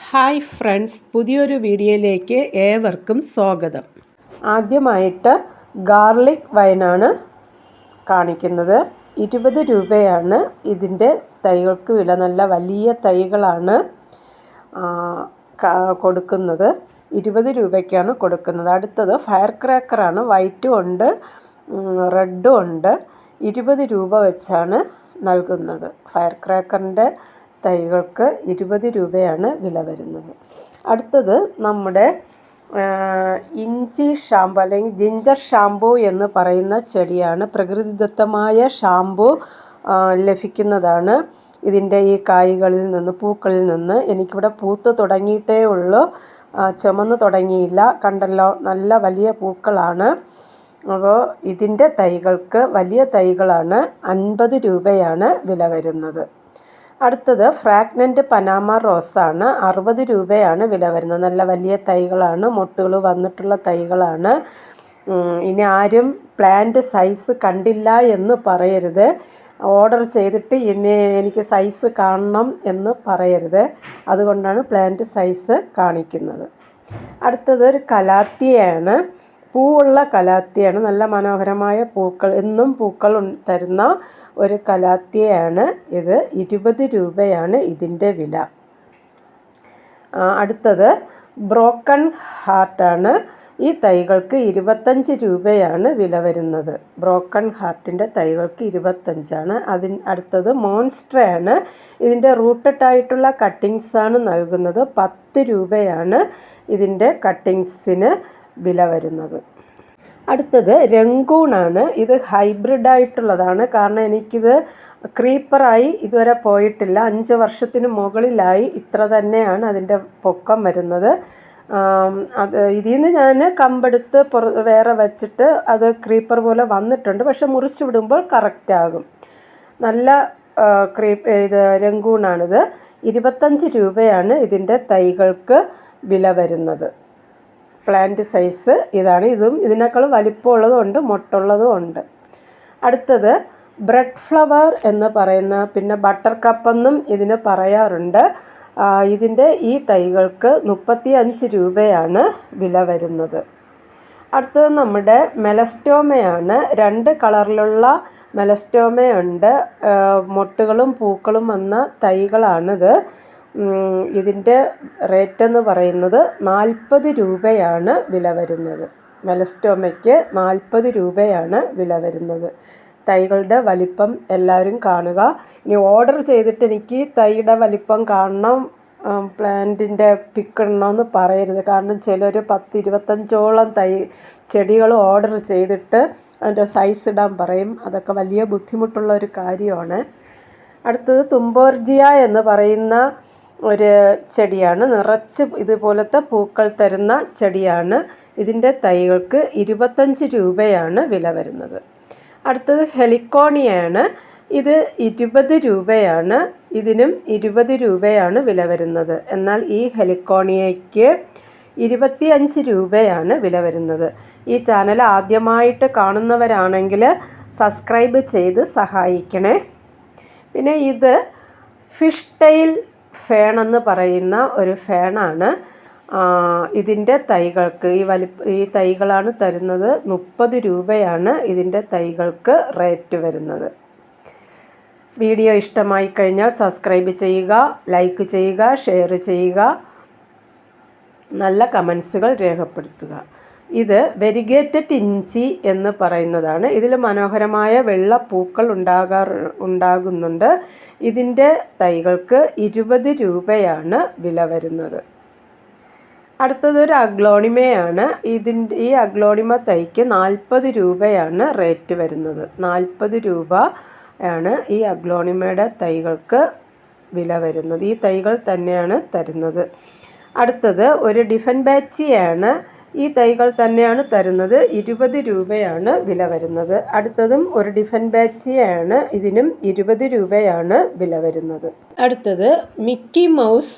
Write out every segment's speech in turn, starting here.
Hi friends, പുതിയൊരു വീഡിയോയിലേക്ക് ഏവർക്കും സ്വാഗതം. ആദ്യമായിട്ട് ഗാർലിക് വൈനാണ് കാണിക്കുന്നത്. 20 രൂപയാണ് ഇതിൻ്റെ തൈകൾക്ക് വില. നല്ല വലിയ തൈകളാണ് കൊടുക്കുന്നത്. 20 രൂപയ്ക്കാണ് കൊടുക്കുന്നത്. അടുത്തത് ഫയർ ക്രാക്കറാണ്. വൈറ്റും ഉണ്ട്, റെഡും ഉണ്ട്. 20 രൂപ വെച്ചാണ് നൽകുന്നത്. ഫയർ ക്രാക്കറിൻ്റെ തൈകൾക്ക് 20 രൂപയാണ് വില വരുന്നത്. അടുത്തത് നമ്മുടെ ഇഞ്ചി ഷാമ്പു അല്ലെങ്കിൽ ജിഞ്ചർ ഷാമ്പു എന്ന് പറയുന്ന ചെടിയാണ്. പ്രകൃതിദത്തമായ ഷാമ്പു ലഭിക്കുന്നതാണ് ഇതിൻ്റെ ഈ കായ്കളിൽ നിന്ന്, പൂക്കളിൽ നിന്ന്. എനിക്കിവിടെ പൂത്ത് തുടങ്ങിയിട്ടേ ഉള്ളൂ, ചുമന്ന് തുടങ്ങിയില്ല. കണ്ടല്ലോ, നല്ല വലിയ പൂക്കളാണ്. അപ്പോൾ ഇതിൻ്റെ തൈകൾക്ക്, വലിയ തൈകളാണ്, 50 രൂപയാണ് വില വരുന്നത്. അടുത്തത് ഫ്രാഗ്നൻ്റ് പനാമ റോസാണ്. 60 രൂപയാണ് വില വരുന്നത്. നല്ല വലിയ തൈകളാണ്, മൊട്ടുകൾ വന്നിട്ടുള്ള തൈകളാണ്. ഇനി ആരും പ്ലാന്റ് സൈസ് കണ്ടില്ല എന്ന് പറയരുത്. ഓർഡർ ചെയ്തിട്ട് ഇനി എനിക്ക് സൈസ് കാണണം എന്ന് പറയരുത്. അതുകൊണ്ടാണ് പ്ലാന്റ് സൈസ് കാണിക്കുന്നത്. അടുത്തത് ഒരു കലാത്തിയാണ്. പൂവുള്ള കലാത്തിയാണ്. നല്ല മനോഹരമായ പൂക്കൾ, എന്നും പൂക്കൾ തരുന്ന ഒരു കലാത്തിയാണ് ഇത്. 20 രൂപയാണ് ഇതിൻ്റെ വില. അടുത്തത് ബ്രോക്കൺ ഹാർട്ടാണ്. ഈ തൈകൾക്ക് 25 രൂപയാണ് വില വരുന്നത്. ബ്രോക്കൺ ഹാർട്ടിൻ്റെ തൈകൾക്ക് 25ആണ്. അടുത്തത് മോൺസ്ട്രയാണ്. ഇതിൻ്റെ റൂട്ടഡായിട്ടുള്ള കട്ടിങ്സാണ് നൽകുന്നത്. 10 രൂപയാണ് ഇതിൻ്റെ കട്ടിങ്സിന് വില വരുന്നത്. അടുത്തത് രംഗൂണാണ്. ഇത് ഹൈബ്രിഡായിട്ടുള്ളതാണ്. കാരണം എനിക്കിത് ക്രീപ്പറായി ഇതുവരെ പോയിട്ടില്ല. 5 വർഷത്തിന് മുകളിലായി. ഇത്ര തന്നെയാണ് അതിൻ്റെ പൊക്കം വരുന്നത്. ഇതിൽ നിന്ന് ഞാൻ കമ്പെടുത്ത് വേറെ വെച്ചിട്ട് അത് ക്രീപ്പർ പോലെ വന്നിട്ടുണ്ട്. പക്ഷെ മുറിച്ച് വിടുമ്പോൾ കറക്റ്റാകും. നല്ല ഇത് രംഗൂണാണിത്. 25 രൂപയാണ് ഇതിൻ്റെ തൈകൾക്ക് വില വരുന്നത്. പ്ലാന്റ് സൈസ് ഇതാണ്. ഇതും ഇതിനേക്കാളും വലിപ്പമുള്ളതും ഉണ്ട്, മൊട്ടുള്ളതും ഉണ്ട്. അടുത്തത് ബ്രെഡ് ഫ്ലവർ എന്ന് പറയുന്ന, പിന്നെ ബട്ടർ കപ്പെന്നും ഇതിന് പറയാറുണ്ട്. ഇതിൻ്റെ ഈ തൈകൾക്ക് 35 രൂപയാണ് വില വരുന്നത്. അടുത്തത് നമ്മുടെ മെലസ്റ്റോമയാണ്. 2 കളറിലുള്ള മെലസ്റ്റോമയുണ്ട്. മൊട്ടുകളും പൂക്കളും വന്ന തൈകളാണിത്. ഇതിൻ്റെ റേറ്റ് എന്ന് പറയുന്നത് 40 രൂപയാണ് വില വരുന്നത്. മെലസ്റ്റോമയ്ക്ക് 40 രൂപയാണ് വില വരുന്നത്. തൈകളുടെ വലിപ്പം എല്ലാവരും കാണുക. ഇനി ഓർഡർ ചെയ്തിട്ട് എനിക്ക് തൈയുടെ വലിപ്പം കാണണം, പ്ലാന്റിൻ്റെ പിക്കിടണമെന്ന് പറയരുത്. കാരണം ചിലർ 10-25ഓളം ചെടികൾ ഓർഡർ ചെയ്തിട്ട് അതിൻ്റെ സൈസ് ഇടാൻ പറയും. അതൊക്കെ വലിയ ബുദ്ധിമുട്ടുള്ള ഒരു കാര്യമാണ്. അടുത്തത് തുമ്പോർജിയ എന്ന് പറയുന്ന ഒരു ചെടിയാണ്. നിറച്ച് ഇതുപോലത്തെ പൂക്കൾ തരുന്ന ചെടിയാണ്. ഇതിൻ്റെ തൈകൾക്ക് 25 രൂപയാണ് വില വരുന്നത്. അടുത്തത് ഹെലിക്കോണിയാണ്. ഇത് 20 രൂപയാണ്. ഇതിനും 20 രൂപയാണ് വില വരുന്നത്. എന്നാൽ ഈ ഹെലിക്കോണിയയ്ക്ക് 25 രൂപയാണ് വില വരുന്നത്. ഈ ചാനൽ ആദ്യമായിട്ട് കാണുന്നവരാണെങ്കിൽ സബ്സ്ക്രൈബ് ചെയ്ത് സഹായിക്കണേ. പിന്നെ ഇത് ഫിഷ് ടെയിൽ ഫേൺ എന്ന് പറയുന്ന ഒരു ഫേണാണ്. ഇതിൻ്റെ തൈകൾക്ക് ഈ തൈകളാണ് തരുന്നത്. 30 രൂപയാണ് ഇതിൻ്റെ തൈകൾക്ക് റേറ്റ് വരുന്നത്. വീഡിയോ ഇഷ്ടമായി കഴിഞ്ഞാൽ സബ്സ്ക്രൈബ് ചെയ്യുക, ലൈക്ക് ചെയ്യുക, ഷെയർ ചെയ്യുക, നല്ല കമൻസുകൾ രേഖപ്പെടുത്തുക. ഇത് വെരിഗേറ്റഡ് ഇഞ്ചി എന്ന് പറയുന്നതാണ്. ഇതിൽ മനോഹരമായ വെള്ള പൂക്കൾ ഉണ്ടാകുന്നുണ്ട്. ഇതിൻ്റെ തൈകൾക്ക് 20 രൂപയാണ് വില വരുന്നത്. അടുത്തതൊരു അഗ്ലോണിമയാണ്. ഈ അഗ്ലോണിമ തൈക്ക് 40 രൂപയാണ് റേറ്റ് വരുന്നത്. 40 രൂപയാണ് ഈ അഗ്ലോണിമയുടെ തൈകൾക്ക് വില വരുന്നത്. ഈ തൈകൾ തന്നെയാണ് തരുന്നത്. അടുത്തത് ഒരു ഡിഫൻബാച്ചിയാണ്. ഈ തൈകൾ തന്നെയാണ് തരുന്നത്. 20 രൂപയാണ് വില വരുന്നത്. അടുത്തതും ഒരു ഡിഫൻബാച്ചിയാണ്. ഇതിനും 20 രൂപയാണ് വില വരുന്നത്. അടുത്തത് മിക്കി മൗസ്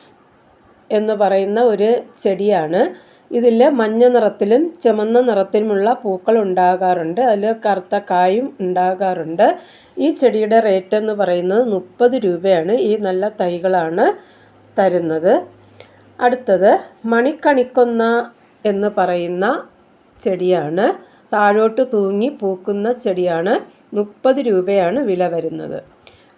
എന്ന് പറയുന്ന ഒരു ചെടിയാണ്. ഇതിൽ മഞ്ഞ നിറത്തിലും ചുമന്ന നിറത്തിലുമുള്ള പൂക്കൾ ഉണ്ടാകാറുണ്ട്. അതിൽ കറുത്ത കായും ഉണ്ടാകാറുണ്ട്. ഈ ചെടിയുടെ റേറ്റ് എന്ന് പറയുന്നത് 30 രൂപയാണ്. ഈ നല്ല തൈകളാണ് തരുന്നത്. അടുത്തത് മണിക്കണിക്കൊന്ന എന്ന് പറയുന്ന ചെടിയാണ്. താഴോട്ട് തൂങ്ങി പൂക്കുന്ന ചെടിയാണ്. 30 രൂപയാണ് വില വരുന്നത്.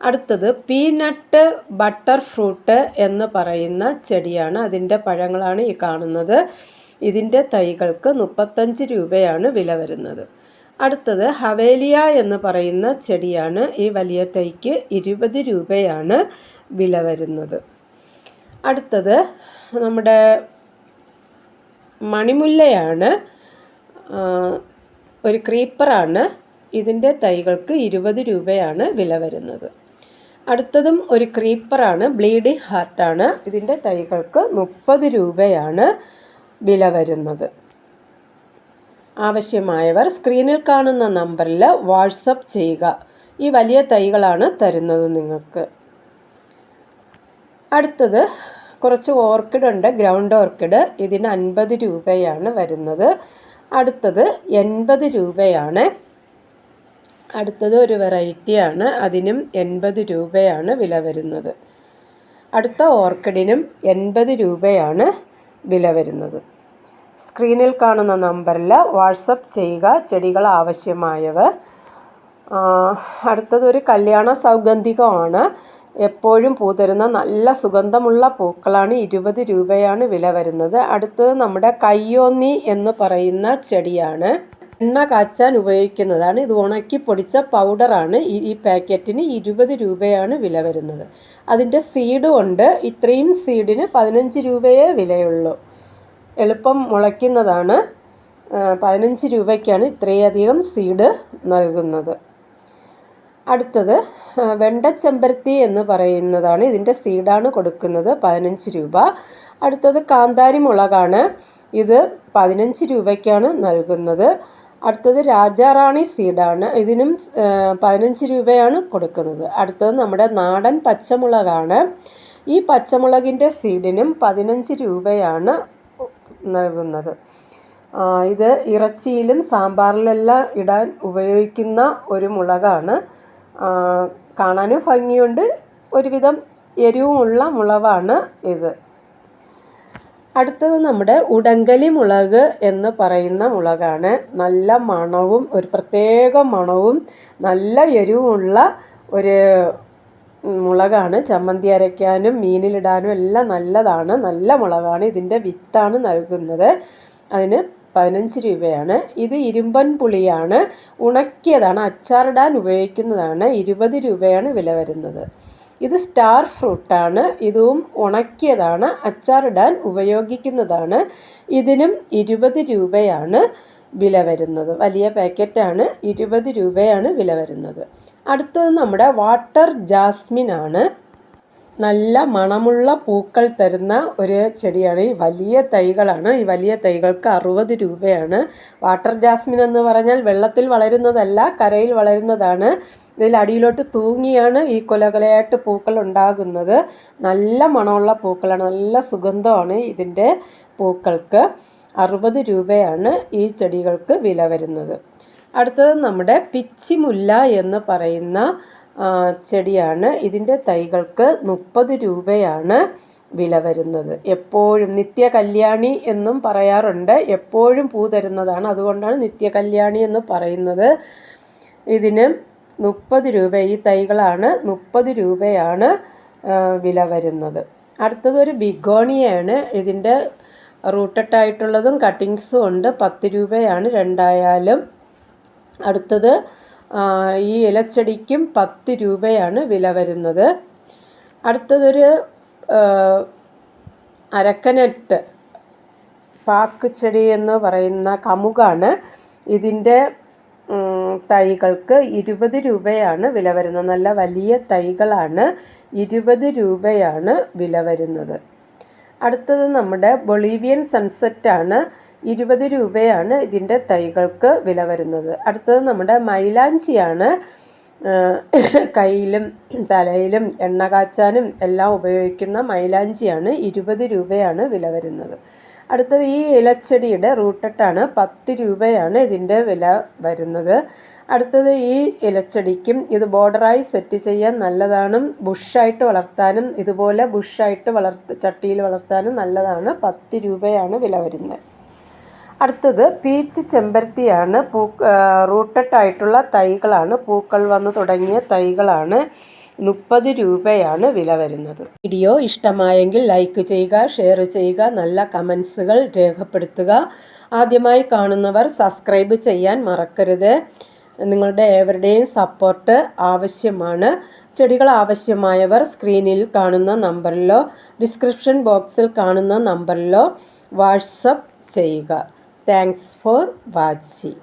അടുത്തത് പീനട്ട് ബട്ടർ ഫ്രൂട്ട് എന്ന് പറയുന്ന ചെടിയാണ്. അതിൻ്റെ പഴങ്ങളാണ് ഈ കാണുന്നത്. ഇതിൻ്റെ തൈകൾക്ക് 35 രൂപയാണ് വില വരുന്നത്. അടുത്തത് ഹവേലിയ എന്ന് പറയുന്ന ചെടിയാണ്. ഈ വലിയ തൈക്ക് 20 രൂപയാണ് വില വരുന്നത്. അടുത്തത് നമ്മുടെ മണിമുല്ലയാണ്. ഒരു ക്രീപ്പറാണ്. ഇതിൻ്റെ തൈകൾക്ക് 20 രൂപയാണ് വില വരുന്നത്. അടുത്തതും ഒരു ക്രീപ്പറാണ്. ബ്ലീഡിംഗ് ഹാർട്ടാണ്. ഇതിൻ്റെ തൈകൾക്ക് 30 രൂപയാണ് വില വരുന്നത്. ആവശ്യമായവർ സ്ക്രീനിൽ കാണുന്ന നമ്പറിൽ വാട്സപ്പ് ചെയ്യുക. ഈ വലിയ തൈകളാണ് തരുന്നത് നിങ്ങൾക്ക്. അടുത്തത് കുറച്ച് ഓർക്കിഡ് ഉണ്ട്. Ground orchid. ഇതിന് 50 രൂപയാണ് വരുന്നത്. അടുത്തത് 80 രൂപയാണ്. അടുത്തത് ഒരു വെറൈറ്റിയാണ്. അതിനും 80 രൂപയാണ് വില വരുന്നത്. അടുത്ത ഓർക്കിഡിനും 80 രൂപയാണ് വില വരുന്നത്. സ്ക്രീനിൽ കാണുന്ന നമ്പറിൽ വാട്സപ്പ് ചെയ്യുക ചെടികൾ ആവശ്യമായവർ. അടുത്തതൊരു കല്യാണ സൗഗന്ധികമാണ്. എപ്പോഴും പൂതരുന്ന നല്ല സുഗന്ധമുള്ള പൂക്കളാണ്. 20 രൂപയാണ് വില വരുന്നത്. അടുത്തത് നമ്മുടെ കയ്യോന്നി എന്ന് പറയുന്ന ചെടിയാണ്. എണ്ണ കാച്ചാൻ ഉപയോഗിക്കുന്നതാണ്. ഇത് ഉണക്കി പൊടിച്ച പൗഡറാണ്. ഈ പാക്കറ്റിന് 20 രൂപയാണ് വില വരുന്നത്. അതിൻ്റെ സീഡും ഉണ്ട്. ഇത്രയും സീഡിന് 15 രൂപയേ വിലയുള്ളൂ. എളുപ്പം മുളയ്ക്കുന്നതാണ്. 15 രൂപയ്ക്കാണ് ഇത്രയധികം സീഡ് നൽകുന്നത്. അടുത്തത് വെണ്ടച്ചെമ്പരത്തി എന്ന് പറയുന്നതാണ്. ഇതിൻ്റെ സീഡാണ് കൊടുക്കുന്നത്. 15 രൂപ. അടുത്തത് കാന്താരി മുളകാണ്. ഇത് 15 രൂപയ്ക്കാണ് നൽകുന്നത്. അടുത്തത് രാജാറാണി സീഡാണ്. ഇതിനും 15 രൂപയാണ് കൊടുക്കുന്നത്. അടുത്തത് നമ്മുടെ നാടൻ പച്ചമുളകാണ്. ഈ പച്ചമുളകിൻ്റെ സീഡിനും 15 രൂപയാണ് നൽകുന്നത്. ഇത് ഇറച്ചിയിലും സാമ്പാറിലെല്ലാം ഇടാൻ ഉപയോഗിക്കുന്ന ഒരു മുളകാണ്. കാണാനും ഭംഗിയുണ്ട്. ഒരുവിധം എരിവുമുള്ള മുളകാണ് ഇത്. അടുത്തത് നമ്മുടെ ഉടങ്കലി മുളക് എന്ന് പറയുന്ന മുളകാണ്. നല്ല മണവും ഒരു പ്രത്യേക മണവും നല്ല എരിവുമുള്ള ഒരു മുളകാണ്. ചമ്മന്തി അരയ്ക്കാനും മീനിലിടാനും എല്ലാം നല്ലതാണ്. നല്ല മുളകാണ്. ഇതിൻ്റെ വിത്താണ് നൽകുന്നത്. അതിന് 15 രൂപയാണ്. ഇത് ഇരുമ്പൻ പുളിയാണ്. ഉണക്കിയതാണ്. അച്ചാറിടാൻ ഉപയോഗിക്കുന്നതാണ്. 20 രൂപയാണ് വില വരുന്നത്. ഇത് സ്റ്റാർ ഫ്രൂട്ടാണ്. ഇതും ഉണക്കിയതാണ്. അച്ചാറിടാൻ ഉപയോഗിക്കുന്നതാണ്. ഇതിനും 20 രൂപയാണ് വില വരുന്നത്. വലിയ പാക്കറ്റാണ്. 20 രൂപയാണ് വില വരുന്നത്. അടുത്തത് നമ്മുടെ വാട്ടർ ജാസ്മിൻ ആണ്. നല്ല മണമുള്ള പൂക്കൾ തരുന്ന ഒരു ചെടിയാണ്. ഈ വലിയ തൈകളാണ്. ഈ വലിയ തൈകൾക്ക് 60 രൂപയാണ്. വാട്ടർ ജാസ്മിൻ എന്ന് പറഞ്ഞാൽ വെള്ളത്തിൽ വളരുന്നതല്ല, കരയിൽ വളരുന്നതാണ്. ഇതിൽ അടിയിലോട്ട് തൂങ്ങിയാണ് ഈ കൊലകൊലയായിട്ട് പൂക്കൾ ഉണ്ടാകുന്നത്. നല്ല മണമുള്ള പൂക്കളാണ്. നല്ല സുഗന്ധമാണ് ഇതിൻ്റെ പൂക്കൾക്ക്. 60 രൂപയാണ് ഈ ചെടികൾക്ക് വില വരുന്നത്. അടുത്തത് നമ്മുടെ പിച്ചിമുല്ല എന്ന് പറയുന്ന ചെടിയാണ്. ഇതിൻ്റെ തൈകൾക്ക് 30 രൂപയാണ് വില വരുന്നത്. എപ്പോഴും നിത്യകല്യാണി എന്നും പറയാറുണ്ട്. എപ്പോഴും പൂ തരുന്നതാണ്. അതുകൊണ്ടാണ് നിത്യകല്യാണി എന്ന് പറയുന്നത്. ഇതിന് 30 രൂപ. ഈ തൈകളാണ് 30 രൂപയാണ് വില വരുന്നത്. അടുത്തത് ഒരു ബിഗോണിയാണ്. ഇതിൻ്റെ റൂട്ടഡായിട്ടുള്ളതും കട്ടിങ്സും ഉണ്ട്. 10 രൂപയാണ് രണ്ടായാലും. അടുത്തത് ഈ ഇലച്ചെടിക്കും 10 രൂപയാണ് വില വരുന്നത്. അടുത്തതൊരു അരക്കനട്ട് പാക്ക് ചെടി എന്ന് പറയുന്ന കമുകാണ്. ഇതിൻ്റെ തൈകൾക്ക് 20 രൂപയാണ് വില വരുന്നത്. നല്ല വലിയ തൈകളാണ്. 20 രൂപയാണ് വില വരുന്നത്. അടുത്തത് നമ്മുടെ ബൊളീവിയൻ സൺസെറ്റാണ്. 20 രൂപയാണ് ഇതിൻ്റെ തൈകൾക്ക് വില വരുന്നത്. അടുത്തത് നമ്മുടെ മൈലാഞ്ചിയാണ്. കയ്യിലും തലയിലും എണ്ണ കാച്ചാനും എല്ലാം ഉപയോഗിക്കുന്ന മൈലാഞ്ചിയാണ്. 20 രൂപയാണ് വില വരുന്നത്. അടുത്തത് ഈ ഇലച്ചെടിയുടെ റൂട്ടട്ടാണ്. 10 രൂപയാണ് ഇതിൻ്റെ വില വരുന്നത്. അടുത്തത് ഈ ഇലച്ചെടിക്കും ഇത് ബോർഡറായി സെറ്റ് ചെയ്യാൻ നല്ലതാണ്. ബുഷായിട്ട് വളർത്താനും ഇതുപോലെ ബുഷായിട്ട് ചട്ടിയിൽ വളർത്താനും നല്ലതാണ്. 10 രൂപയാണ് വില വരുന്നത്. അടുത്തത് പീച്ച് ചെമ്പരത്തിയാണ്. റൂട്ടട്ടായിട്ടുള്ള തൈകളാണ്. പൂക്കൾ വന്ന് തുടങ്ങിയ തൈകളാണ്. 30 രൂപയാണ് വില വരുന്നത്. വീഡിയോ ഇഷ്ടമായെങ്കിൽ ലൈക്ക് ചെയ്യുക, ഷെയർ ചെയ്യുക, നല്ല കമൻസുകൾ രേഖപ്പെടുത്തുക. ആദ്യമായി കാണുന്നവർ സബ്സ്ക്രൈബ് ചെയ്യാൻ മറക്കരുത്. നിങ്ങളുടെ ഏവരുടെയും സപ്പോർട്ട് ആവശ്യമാണ്. ചെടികൾ ആവശ്യമായവർ സ്ക്രീനിൽ കാണുന്ന നമ്പറിലോ ഡിസ്ക്രിപ്ഷൻ ബോക്സിൽ കാണുന്ന നമ്പറിലോ വാട്സപ്പ് ചെയ്യുക. Thanks for watching.